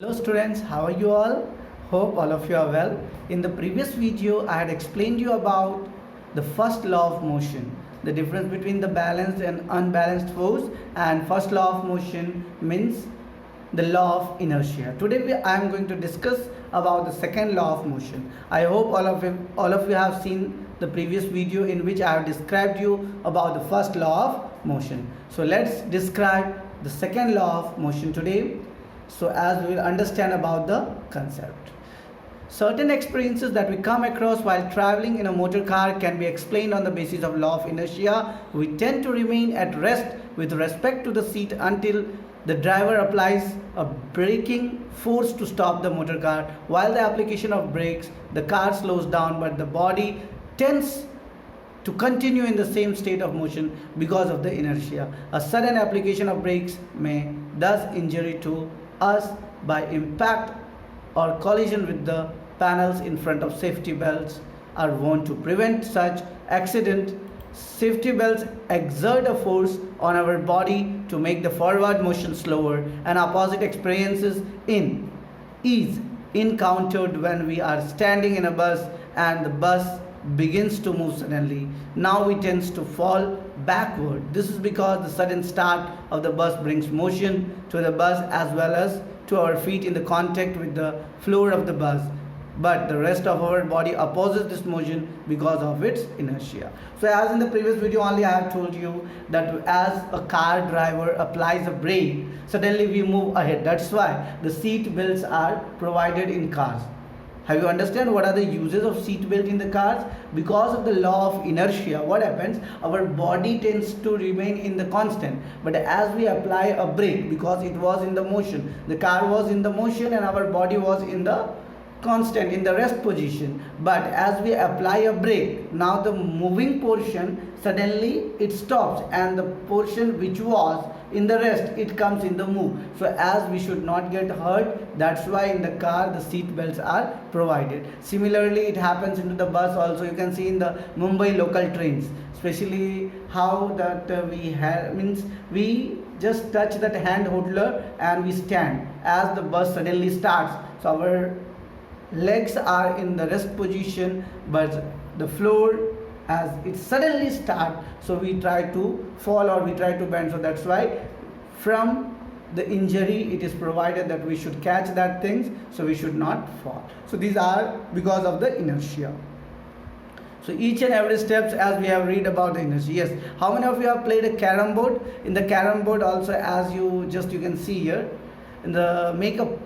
Hello students, how are you all? Hope all of you are well. In the previous video, I had explained you about the first law of motion, the difference between the balanced and unbalanced force, and first law of motion means the law of inertia. Today I am going to discuss about the second law of motion. I hope all of you have seen the previous video in which I have described you about the first law of motion. So let's describe the second law of motion today, so as we will understand about the concept. Certain experiences that we come across while traveling in a motor car can be explained on the basis of law of inertia. We tend to remain at rest with respect to the seat until the driver applies a braking force to stop the motor car. While the application of brakes, the car slows down, but the body tends to continue in the same state of motion because of the inertia. A sudden application of brakes may thus injury to us by impact or collision with the panels in front of. Safety belts are worn to prevent such accident. Safety belts exert a force on our body to make the forward motion slower. An opposite experiences is encountered when we are standing in a bus and the bus begins to move suddenly. Now we tend to fall backward. This is because the sudden start of the bus brings motion to the bus as well as to our feet in the contact with the floor of the bus, but the rest of our body opposes this motion because of its inertia. So as in the previous video only, I have told you that as a car driver applies a brake, suddenly we move ahead. That's why the seat belts are provided in cars. Have you understand what are the uses of seat belt in the cars? Because of the law of inertia, what happens? Our body tends to remain in the constant. But as we apply a brake, because it was in the motion, the car was in the motion and our body was in the constant, in the rest position. But as we apply a brake, now the moving portion suddenly it stops, and the portion which was in the rest, it comes in the move. So as we should not get hurt, that's why in the car the seat belts are provided. Similarly, it happens into the bus also. You can see in the Mumbai local trains, especially how that we just touch that hand holder and we stand as the bus suddenly starts. So our legs are in the rest position, but the floor as it suddenly start, so we try to fall or we try to bend. So that's why from the injury it is provided that we should catch that things, so we should not fall. So these are because of the inertia. So each and every steps as we have read about the inertia. Yes, how many of you have played a carom board? In the carom board also, as you can see here, in the make a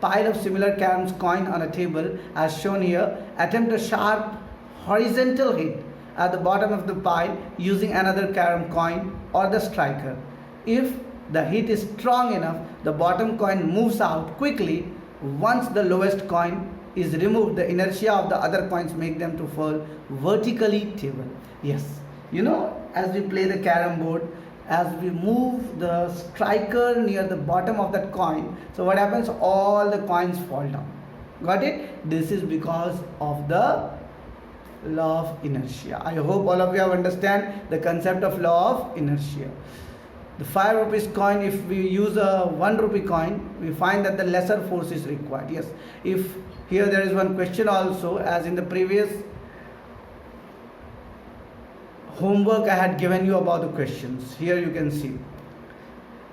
pile of similar caroms coin on a table as shown here. Attempt a sharp horizontal hit at the bottom of the pile using another carom coin or the striker. If the hit is strong enough, the bottom coin moves out quickly. Once the lowest coin is removed, the inertia of the other coins make them to fall vertically table. Yes, you know, as we play the carom board, as we move the striker near the bottom of that coin, so what happens? All the coins fall down. Got it? This is because of the law of inertia. I hope all of you have understand the concept of law of inertia. The 5 rupees coin, if we use a 1 rupee coin, we find that the lesser force is required. Yes, if here there is one question also, as in the previous homework I had given you about the questions. Here you can see,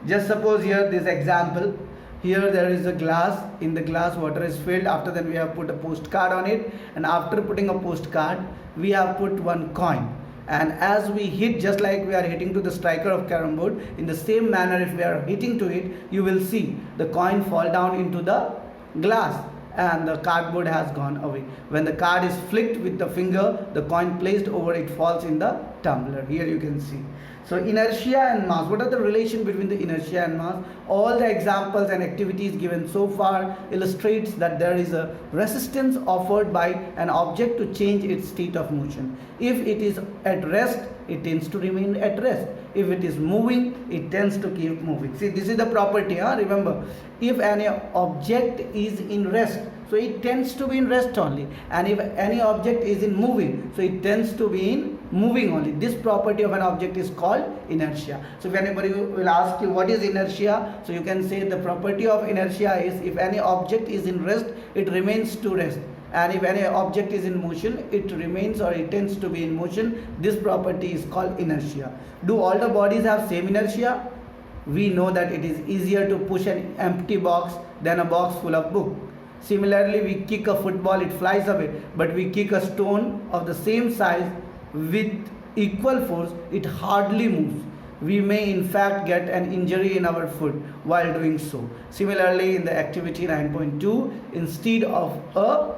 just suppose here this example, here there is a glass. In the glass water is filled. After that we have put a postcard on it, and after putting a postcard we have put one coin, and as we hit, just like we are hitting to the striker of carom board, in the same manner if we are hitting to it, you will see the coin fall down into the glass and the cardboard has gone away. When the card is flicked with the finger, the coin placed over it falls in the tumbler. Here you can see. So inertia and mass, what are the relation between the inertia and mass? All the examples and activities given so far illustrates that there is a resistance offered by an object to change its state of motion. If it is at rest, it tends to remain at rest. If it is moving, it tends to keep moving. See, this is the property, remember, if any object is in rest, so it tends to be in rest only, and if any object is in moving, so it tends to be in moving only. This property of an object is called inertia. So if anybody will ask you what is inertia, so you can say the property of inertia is if any object is in rest, it remains to rest, and if any object is in motion, it remains or it tends to be in motion. This property is called inertia. Do all the bodies have same inertia? We know that it is easier to push an empty box than a box full of book. Similarly, we kick a football, it flies away, but we kick a stone of the same size with equal force, it hardly moves. We may in fact get an injury in our foot while doing so. Similarly, in the activity 9.2, instead of a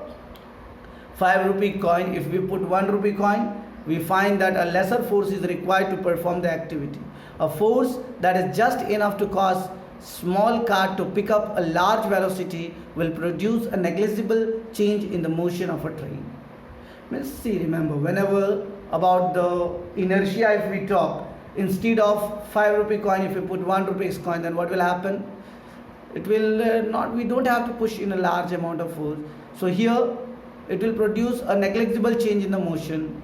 5 rupee coin, if we put 1 rupee coin, we find that a lesser force is required to perform the activity. A force that is just enough to cause small cart to pick up a large velocity will produce a negligible change in the motion of a train. Let's see, remember, whenever about the inertia, if we talk, instead of 5 rupee coin, if we put 1 rupees coin, then what will happen? It will not, we don't have to push in a large amount of force. So here it will produce a negligible change in the motion.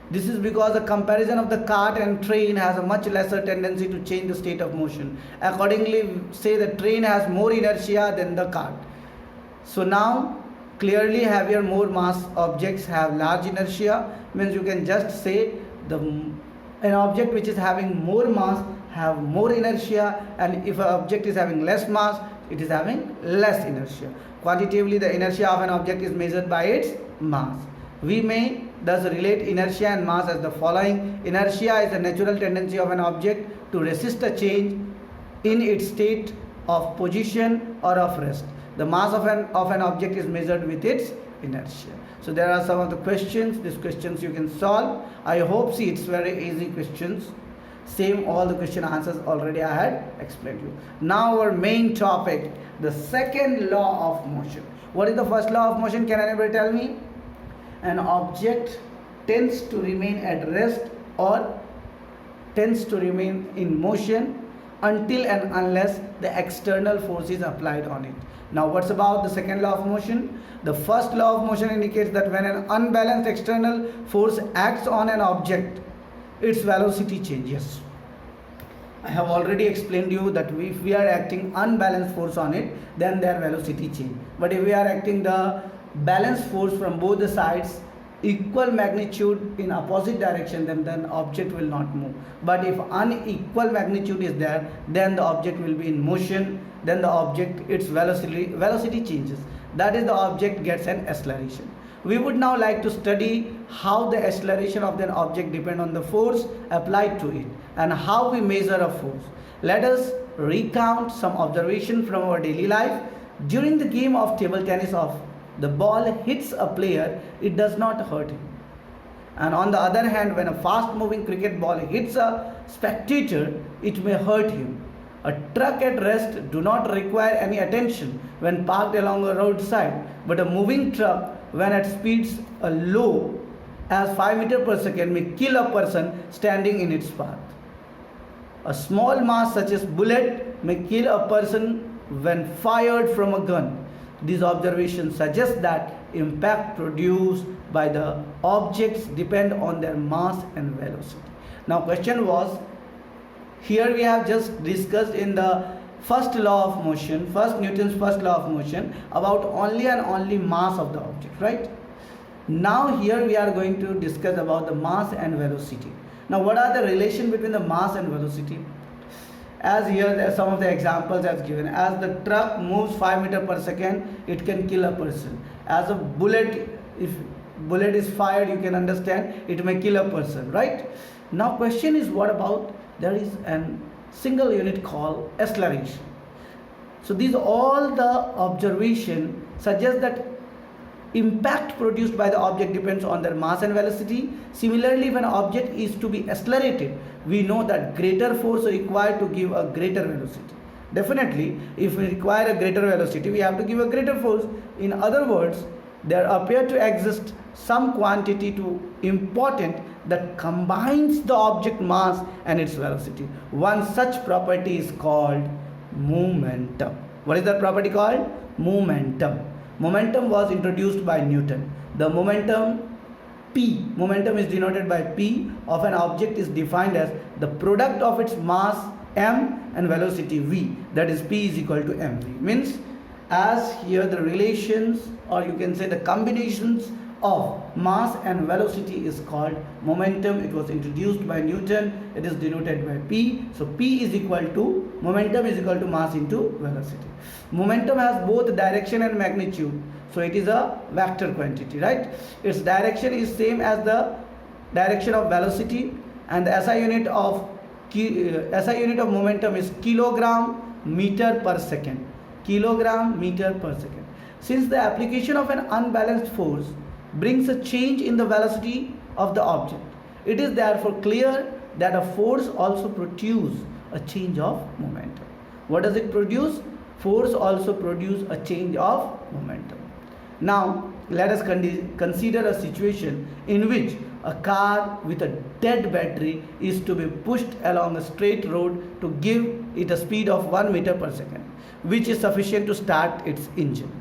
This is because the comparison of the cart and train has a much lesser tendency to change the state of motion. Accordingly, say the train has more inertia than the cart. So now clearly heavier, more mass objects have large inertia, means you can just say an object which is having more mass have more inertia, and if an object is having less mass, it is having less inertia. Quantitatively, the inertia of an object is measured by its mass. We may thus relate inertia and mass as the following. Inertia is the natural tendency of an object to resist a change in its state of position or of rest. The mass of an object is measured with its inertia. So there are some of the questions. These questions you can solve. I hope, see, it's very easy questions. Same, all the question answers already I had explained you. Now our main topic, the second law of motion. What is the first law of motion? Can anybody tell me? An object tends to remain at rest or tends to remain in motion until and unless the external force is applied on it. Now what's about the second law of motion? The first law of motion indicates that when an unbalanced external force acts on an object, its velocity changes. I have already explained you that if we are acting unbalanced force on it, then their velocity change. But if we are acting the balanced force from both the sides, equal magnitude in opposite direction, then object will not move. But if unequal magnitude is there, then the object will be in motion, then the object, its velocity changes. That is, the object gets an acceleration. We would now like to study how the acceleration of an object depends on the force applied to it and how we measure a force. Let us recount some observation from our daily life. During the game of table tennis, the ball hits a player, it does not hurt him. And on the other hand, when a fast moving cricket ball hits a spectator, it may hurt him. A truck at rest do not require any attention when parked along a roadside, but a moving truck when at speeds low as 5 meters per second may kill a person standing in its path. A small mass such as bullet may kill a person when fired from a gun. These observations suggest that impact produced by the objects depend on their mass and velocity. Now question was, here we have just discussed in the first law of motion, Newton's first law of motion, about only and only mass of the object, right? Now here we are going to discuss about the mass and velocity. Now what are the relation between the mass and velocity? As here there are some of the examples as given. As the truck moves 5 meters per second, it can kill a person. As a bullet, if bullet is fired, you can understand, it may kill a person, right? Now question is, what about, there is a single unit called acceleration. So these all the observation suggest that impact produced by the object depends on their mass and velocity. Similarly, when an object is to be accelerated, we know that greater force is required to give a greater velocity. Definitely, if we require a greater velocity, we have to give a greater force. In other words, there appear to exist some quantity to important that combines the object mass and its velocity. One such property is called momentum. What is that property called? Momentum. Momentum was introduced by Newton. The momentum P, momentum is denoted by P of an object is defined as the product of its mass m and velocity v, that is P is equal to mv. Means as here the relations, or you can say the combinations of mass and velocity is called momentum. It was introduced by Newton. It is denoted by P. So P is equal to, momentum is equal to mass into velocity. Momentum has both direction and magnitude, so it is a vector quantity, right? Its direction is same as the direction of velocity, and the SI unit of momentum is kilogram meter per second. Kilogram meter per second. Since the application of an unbalanced force brings a change in the velocity of the object, it is therefore clear that a force also produces a change of momentum. What does it produce? Force also produces a change of momentum. Now let us consider a situation in which a car with a dead battery is to be pushed along a straight road to give it a speed of 1 meter per second, which is sufficient to start its engine.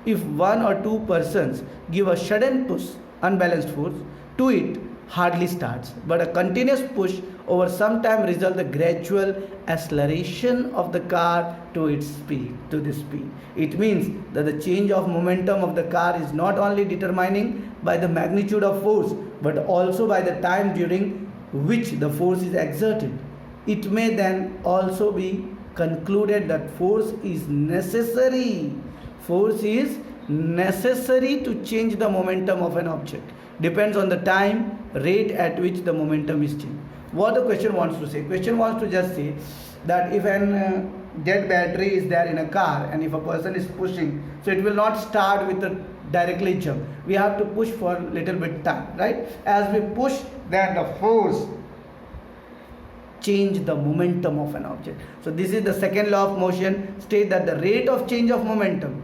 If one or two persons give a sudden push, unbalanced force, to it hardly starts, but a continuous push over some time results the gradual acceleration of the car to its speed, to this speed. It means that the change of momentum of the car is not only determining by the magnitude of force, but also by the time during which the force is exerted. It may then also be concluded that force is necessary. Force is necessary to change the momentum of an object. Depends on the time, rate at which the momentum is changed. What the question wants to say? Question wants to just say that if an dead battery is there in a car and if a person is pushing, so it will not start with a directly jump. We have to push for a little bit time, right? As we push, then the force change the momentum of an object. So this is the second law of motion, state that the rate of change of momentum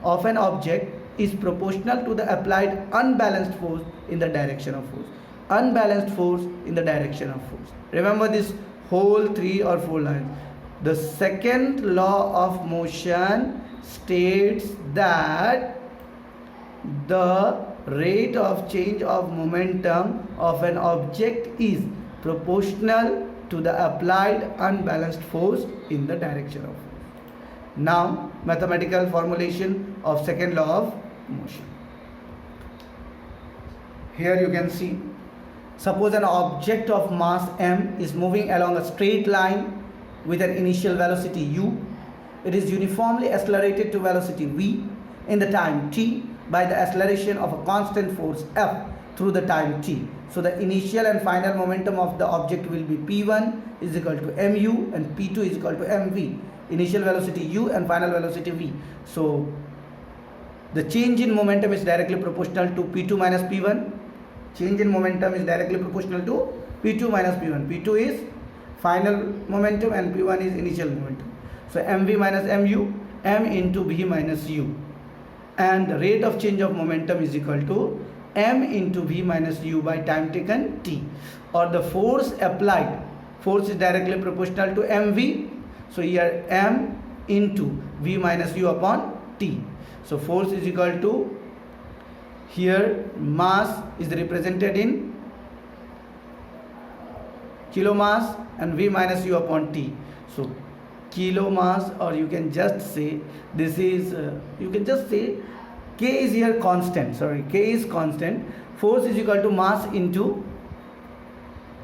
of an object is proportional to the applied unbalanced force in the direction of force. Unbalanced force in the direction of force. Remember this whole 3 or 4 lines. The second law of motion states that the rate of change of momentum of an object is proportional to the applied unbalanced force in the direction of force. Now, mathematical formulation of second law of motion. Here you can see, suppose an object of mass m is moving along a straight line with an initial velocity u. It is uniformly accelerated to velocity v in the time t by the acceleration of a constant force F through the time t. So the initial and final momentum of the object will be P1 is equal to mu and P2 is equal to mv. Initial velocity u and final velocity v. So the change in momentum is directly proportional to P2 minus P1. Change in momentum is directly proportional to P2 minus P1. P2 is final momentum and P1 is initial momentum. So mv minus mu, m into v minus u. And the rate of change of momentum is equal to m into v minus u by time taken t. Or the force applied, force is directly proportional to mv. So here m into v minus u upon t. So force is equal to, here mass is represented in kilomass and v minus u upon t. So kilomass, or you can just say this is you can just say k is here constant, k is constant. Force is equal to mass into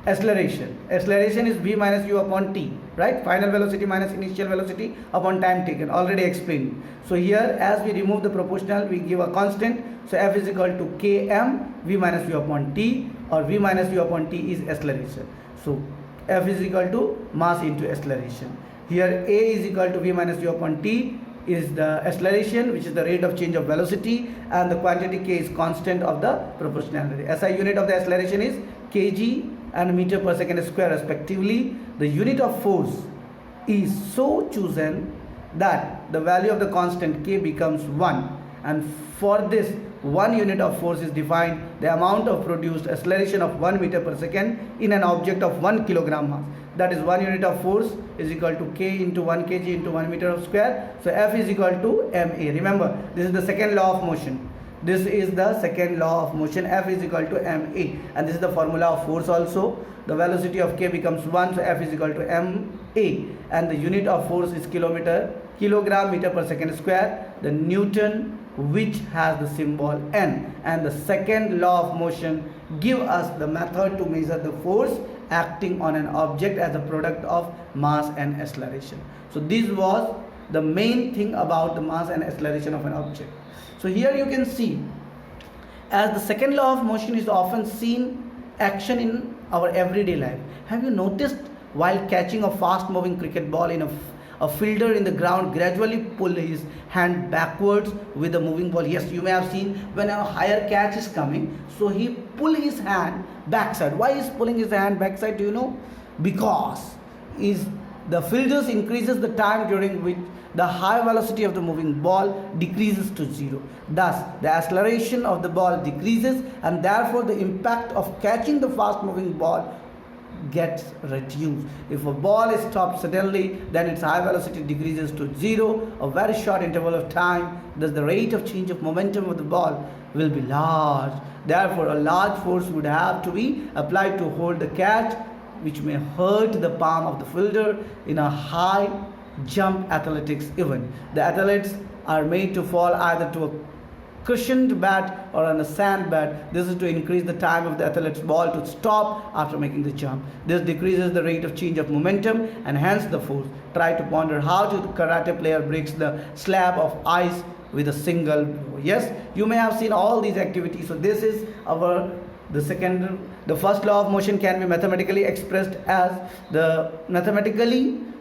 acceleration. Acceleration is v minus u upon t, right? Final velocity minus initial velocity upon time taken, already explained. So here as we remove the proportional, we give a constant. So F is equal to km v minus u upon t, or v minus u upon t is acceleration. So F is equal to mass into acceleration. Here A is equal to v minus u upon t is the acceleration, which is the rate of change of velocity, and the quantity k is constant of the proportionality. SI unit of the acceleration is kg and meter per second square respectively. The unit of force is so chosen that the value of the constant k becomes 1, and for this 1 unit of force is defined the amount of produced acceleration of 1 meter per second in an object of 1 kilogram mass. That is 1 unit of force is equal to k into 1 kg into 1 meter of square. So F is equal to ma. Remember, this is the second law of motion. This is the second law of motion. F is equal to ma, and this is the formula of force also. The velocity of k becomes 1, so F is equal to ma, and the unit of force is kilogram meter per second square, the Newton, which has the symbol N. And the second law of motion give us the method to measure the force acting on an object as a product of mass and acceleration. So this was the main thing about the mass and acceleration of an object. So here you can see, as the second law of motion is often seen action in our everyday life. Have you noticed while catching a fast moving cricket ball in a fielder in the ground gradually pull his hand backwards with the moving ball? Yes, you may have seen when a higher catch is coming, so he pull his hand backside. Why is pulling his hand backside, do you know? Because the fielders increases the time during which the high velocity of the moving ball decreases to 0. Thus, the acceleration of the ball decreases, and therefore the impact of catching the fast moving ball gets reduced. If a ball is stopped suddenly, then its high velocity decreases to 0, a very short interval of time. Thus the rate of change of momentum of the ball will be large. Therefore a large force would have to be applied to hold the catch, which may hurt the palm of the fielder in a high jump athletics event. The athletes are made to fall either to a cushioned bat or on a sand bat. This is to increase the time of the athlete's ball to stop after making the jump. This decreases the rate of change of momentum and hence the force. Try to ponder how the karate player breaks the slab of ice with a single blow. Yes, you may have seen all these activities. So this is the first law of motion can be mathematically expressed as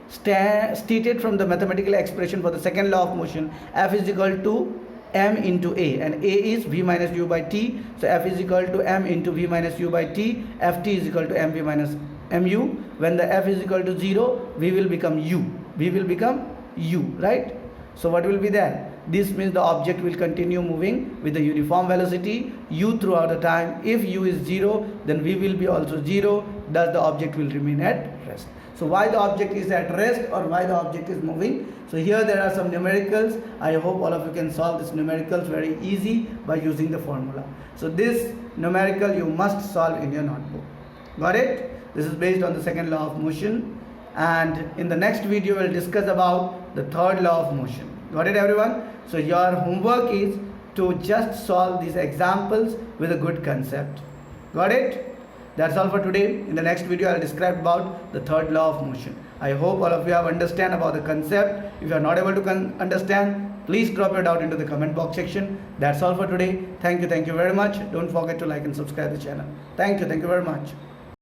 stated from the mathematical expression for the second law of motion. F is equal to m into a, and a is v minus u by t. So F is equal to m into v minus u by t. Ft is equal to mv minus mu. When the F is equal to 0, v will become u, right? So what will be there? This means the object will continue moving with the uniform velocity u throughout the time. If u is 0, then v will be also 0. Thus the object will remain at rest. So why the object is at rest or why the object is moving? So here there are some numericals. I hope all of you can solve this numericals very easy by using the formula. So this numerical you must solve in your notebook. Got it? This is based on the second law of motion, and in the next video we'll discuss about the third law of motion. Got it, everyone? So your homework is to just solve these examples with a good concept. Got it? That's all for today. In the next video I'll describe about the third law of motion. I hope all of you have understand about the concept. If you are not able to understand, please drop your doubt into the comment box section. That's all for today. Thank you very much. Don't forget to like and subscribe the channel. Thank you very much.